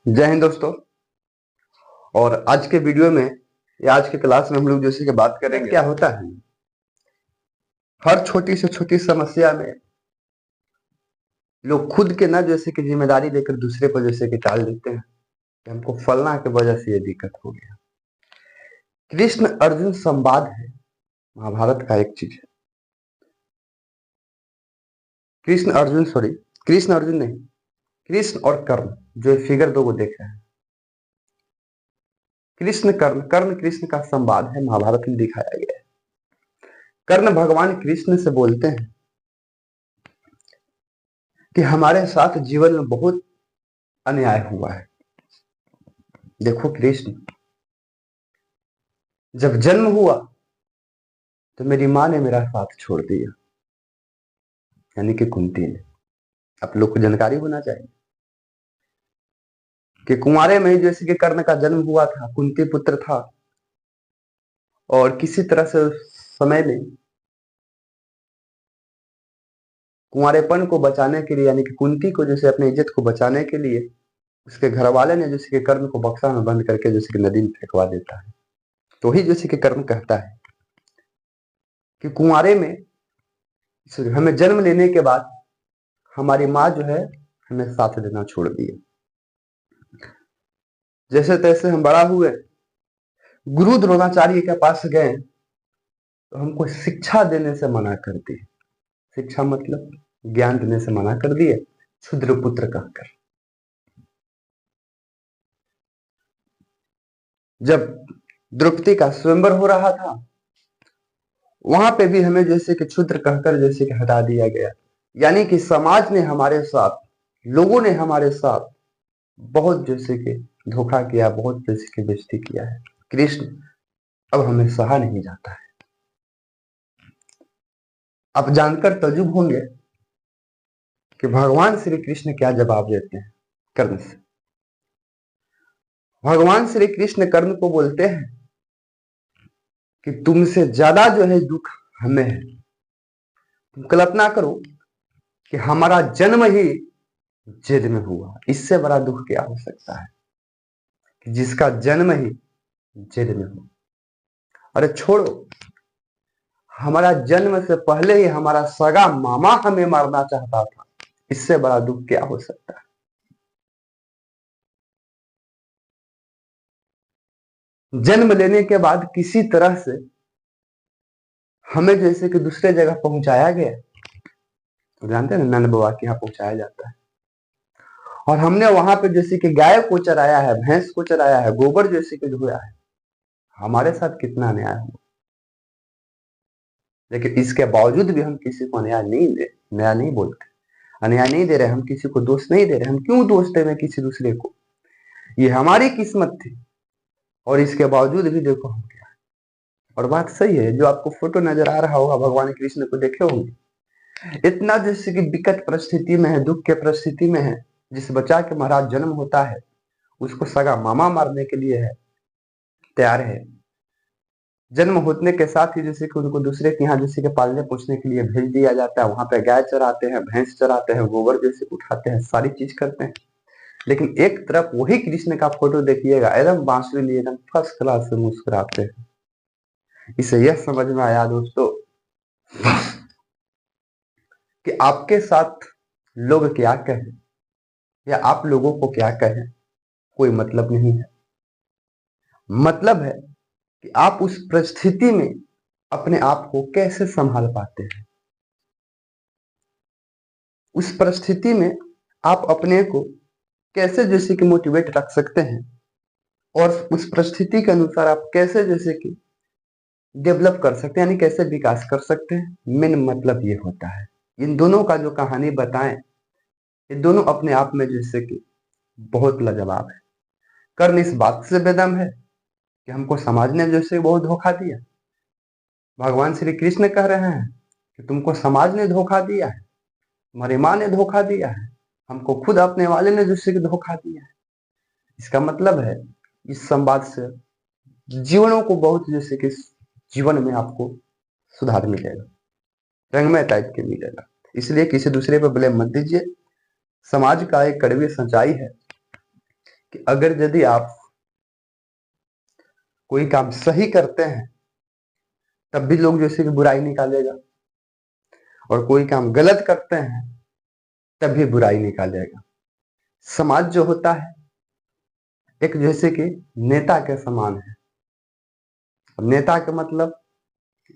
जय हिंद दोस्तों। और आज के वीडियो में या आज के क्लास में हम लोग जैसे कि बात करेंगे क्या होता है। हर छोटी से छोटी समस्या में लोग खुद के ना जैसे कि जिम्मेदारी लेकर दूसरे पर जैसे कि टाल देते हैं कि हमको फलना की वजह से ये दिक्कत हो गया। कृष्ण अर्जुन संवाद है, महाभारत का एक चीज है। कृष्ण अर्जुन नहीं, कृष्ण और कर्ण जो फिगर दो को देख रहे हैं। कृष्ण कर्ण, कर्ण कृष्ण का संवाद है, महाभारत में दिखाया गया है। कर्ण भगवान कृष्ण से बोलते हैं कि हमारे साथ जीवन में बहुत अन्याय हुआ है। देखो कृष्ण, जब जन्म हुआ तो मेरी माँ ने मेरा साथ छोड़ दिया, यानी कि कुंती ने। आप लोग को जानकारी होना चाहिए कि कुंवारे में ही जैसे कि कर्ण का जन्म हुआ था, कुंती पुत्र था, और किसी तरह से उस समय में कुंवारेपन को बचाने के लिए, यानी कि कुंती को जैसे अपनी इज्जत को बचाने के लिए उसके घर वाले ने जैसे कि कर्ण को बक्सा में बंद करके जैसे कि नदी में फेंकवा देता है। तो ही जैसे कि कर्ण कहता है कि कुंवारे में हमें जन्म लेने के बाद हमारी माँ जो है हमें साथ देना छोड़ दिए। जैसे तैसे हम बड़ा हुए, गुरु द्रोणाचार्य के पास गए तो हमको शिक्षा देने से मना कर दी। शिक्षा मतलब ज्ञान देने से मना कर दिए, क्षुद्र पुत्र कहकर। जब द्रौपदी का स्वयंवर हो रहा था वहां पे भी हमें जैसे कि क्षुद्र कहकर जैसे कि हटा दिया गया। यानी कि समाज ने हमारे साथ, लोगों ने हमारे साथ बहुत जैसे कि धोखा किया, बहुत जैसे कि बेइज्जती किया है। कृष्ण अब हमें सहा नहीं जाता है। आप जानकर तजुब होंगे कि भगवान श्री कृष्ण क्या जवाब देते हैं कर्ण से। भगवान श्री कृष्ण कर्ण को बोलते हैं कि तुमसे ज्यादा जो है दुख हमें है। तुम कल्पना करो कि हमारा जन्म ही जेल में हुआ, इससे बड़ा दुख क्या हो सकता है कि जिसका जन्म ही जेल में हो। अरे छोड़ो, हमारा जन्म से पहले ही हमारा सगा मामा हमें मारना चाहता था, इससे बड़ा दुख क्या हो सकता है। जन्म लेने के बाद किसी तरह से हमें जैसे कि दूसरे जगह पहुंचाया गया, तो जानते हैं ना, नंद बाबा के यहाँ पहुंचाया जाता है, और हमने वहां पे जैसे कि गाय को चराया है, भैंस को चराया है, गोबर जैसे कि धोया है। हमारे साथ कितना अन्याय हुआ, लेकिन इसके बावजूद भी हम किसी को अन्याय नहीं बोलते, अन्याय नहीं दे रहे, हम किसी को दोष नहीं दे रहे। हम क्यों दोष दे रहे किसी दूसरे को, ये हमारी किस्मत थी, और इसके बावजूद भी देखो हम क्या है। और बात सही है, जो आपको फोटो नजर आ रहा होगा भगवान कृष्ण को देखे होंगे, इतना जैसे कि विकट परिस्थिति में है, दुख के परिस्थिति में है। जिस बच्चा के महाराज जन्म होता है उसको सगा मामा मारने के लिए है तैयार है। जन्म होने के साथ ही जैसे कि उनको दूसरे के यहाँ जैसे कि पालने पोसने के लिए भेज दिया जाता है। वहां पे गाय चराते हैं, भैंस चराते हैं, गोबर जैसे उठाते हैं, सारी चीज करते हैं। लेकिन एक तरफ वही कृष्ण का फोटो देखिएगा, एकदम बांसुरी लिए एकदम फर्स्ट क्लास से मुस्कुराते हैं। इसे यह समझ में आया दोस्तों कि आपके साथ लोग क्या कहें या आप लोगों को क्या कहें, कोई मतलब नहीं है। मतलब है कि आप उस परिस्थिति में अपने आप को कैसे संभाल पाते हैं। उस परिस्थिति में आप अपने को कैसे जैसे कि मोटिवेट रख सकते हैं, और उस परिस्थिति के अनुसार आप कैसे जैसे कि डेवलप कर सकते हैं, यानी कैसे विकास कर सकते हैं। मेन मतलब ये होता है। इन दोनों का जो कहानी बताएं, ये दोनों अपने आप में जैसे कि बहुत लाजवाब है। कर्ण इस बात से बेदम है कि हमको समाज ने जैसे बहुत धोखा दिया। भगवान श्री कृष्ण कह रहे हैं कि तुमको समाज ने धोखा दिया है, तुम्हारी माँ ने धोखा दिया है, हमको खुद अपने वाले ने जैसे कि धोखा दिया है। इसका मतलब है इस संवाद से जीवनों को बहुत जैसे कि जीवन में आपको सुधार मिलेगा, रंगमय टाइप के मिलेगा। इसलिए किसी दूसरे पर ब्लेम मत दीजिए। समाज का एक कड़वी सच्चाई है कि अगर यदि आप कोई काम सही करते हैं तब भी लोग जैसे कि बुराई निकालेगा, और कोई काम गलत करते हैं तब भी बुराई निकालेगा। समाज जो होता है एक जैसे कि नेता के समान है। नेता का मतलब,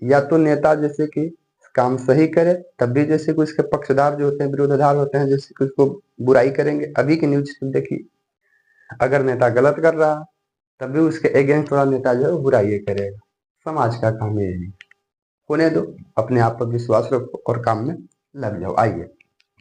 या तो नेता जैसे कि काम सही करे तब भी जैसे कि उसके पक्षधार जो होते हैं, विरोधाधार होते हैं, जैसे कि उसको बुराई करेंगे। अभी की न्यूज देखिए, अगर नेता गलत कर रहा है तब भी उसके अगेंस्ट थोड़ा नेता जो है वो बुराई करेगा। समाज का काम यही है। होने दो, अपने आप पर विश्वास रखो और काम में लग जाओ। आइए